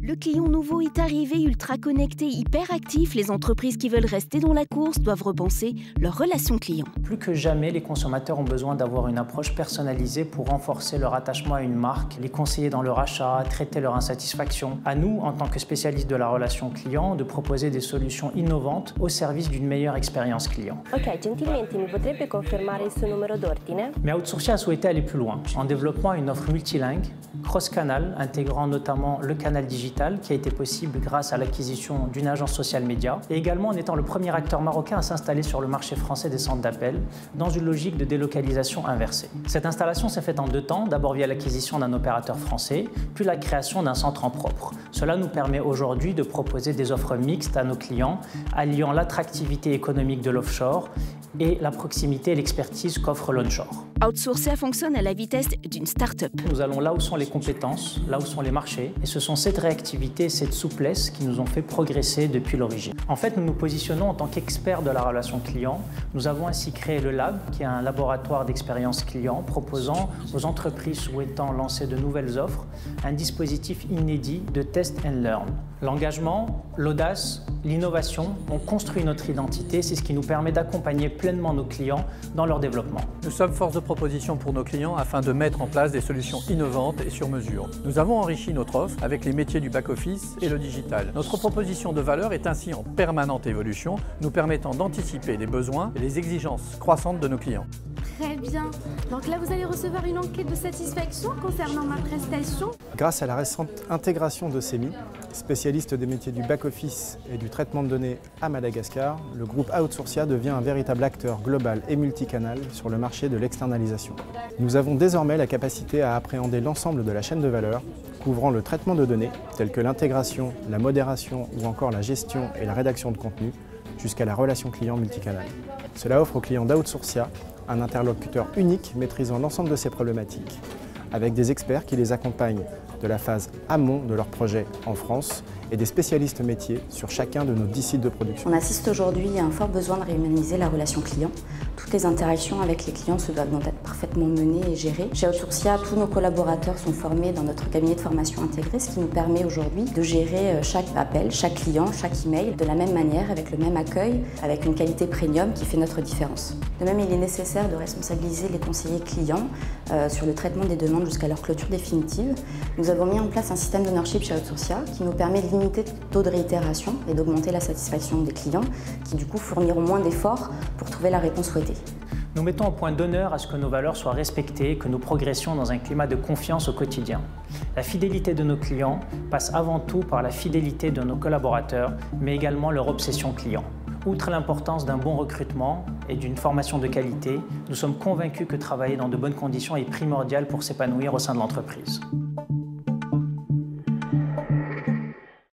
Le client nouveau est arrivé ultra connecté, hyper actif. Les entreprises qui veulent rester dans la course doivent repenser leur relation client. Plus que jamais, les consommateurs ont besoin d'avoir une approche personnalisée pour renforcer leur attachement à une marque, les conseiller dans leur achat, traiter leur insatisfaction. À nous, en tant que spécialistes de la relation client, de proposer des solutions innovantes au service d'une meilleure expérience client. Ok, gentilmente mi potrebbe confermare il suo numero d'ordine? Mais Outsourcia a souhaité aller plus loin, en développant une offre multilingue, cross-canal, intégrant notamment le canal digital, qui a été possible grâce à l'acquisition d'une agence social média, et également en étant le premier acteur marocain à s'installer sur le marché français des centres d'appel, dans une logique de délocalisation inversée. Cette installation s'est faite en 2 temps, d'abord via l'acquisition d'un opérateur français, puis la création d'un centre en propre. Cela nous permet aujourd'hui de proposer des offres mixtes à nos clients, alliant l'attractivité économique de l'offshore et la proximité et l'expertise qu'offre l'onshore. Outsourcia fonctionne à la vitesse d'une start-up. Nous allons là où sont les compétences, là où sont les marchés, et ce sont cette réactivité et cette souplesse qui nous ont fait progresser depuis l'origine. En fait, nous nous positionnons en tant qu'experts de la relation client. Nous avons ainsi créé le Lab, qui est un laboratoire d'expérience client proposant aux entreprises souhaitant lancer de nouvelles offres un dispositif inédit de test and learn. L'engagement, l'audace, l'innovation ont construit notre identité, c'est ce qui nous permet d'accompagner pleinement nos clients dans leur développement. Nous sommes force de proposition pour nos clients afin de mettre en place des solutions innovantes et sur mesure. Nous avons enrichi notre offre avec les métiers du back-office et le digital. Notre proposition de valeur est ainsi en permanente évolution, nous permettant d'anticiper les besoins et les exigences croissantes de nos clients. Très bien. Donc là, vous allez recevoir une enquête de satisfaction concernant ma prestation. Grâce à la récente intégration de CEMI, spécialiste des métiers du back-office et du traitement de données à Madagascar, le groupe Outsourcia devient un véritable acteur global et multicanal sur le marché de l'externalisation. Nous avons désormais la capacité à appréhender l'ensemble de la chaîne de valeur, couvrant le traitement de données, telles que l'intégration, la modération ou encore la gestion et la rédaction de contenu, jusqu'à la relation client multicanal. Cela offre aux clients d'Outsourcia un interlocuteur unique maîtrisant l'ensemble de ces problématiques, avec des experts qui les accompagnent de la phase amont de leur projet en France et des spécialistes métiers sur chacun de nos 10 sites de production. On assiste aujourd'hui à un fort besoin de réhumaniser la relation client. Toutes les interactions avec les clients se doivent donc être parfaitement menées et gérées. Chez Outsourcia, tous nos collaborateurs sont formés dans notre cabinet de formation intégré, ce qui nous permet aujourd'hui de gérer chaque appel, chaque client, chaque email de la même manière, avec le même accueil, avec une qualité premium qui fait notre différence. De même, il est nécessaire de responsabiliser les conseillers clients sur le traitement des demandes jusqu'à leur clôture définitive. Nous avons mis en place un système d'ownership chez Outsourcia qui nous permet de limiter le taux de réitération et d'augmenter la satisfaction des clients qui du coup fourniront moins d'efforts pour trouver la réponse souhaitée. Nous mettons au point d'honneur à ce que nos valeurs soient respectées, que nous progressions dans un climat de confiance au quotidien. La fidélité de nos clients passe avant tout par la fidélité de nos collaborateurs, mais également leur obsession client. Outre l'importance d'un bon recrutement et d'une formation de qualité, nous sommes convaincus que travailler dans de bonnes conditions est primordial pour s'épanouir au sein de l'entreprise.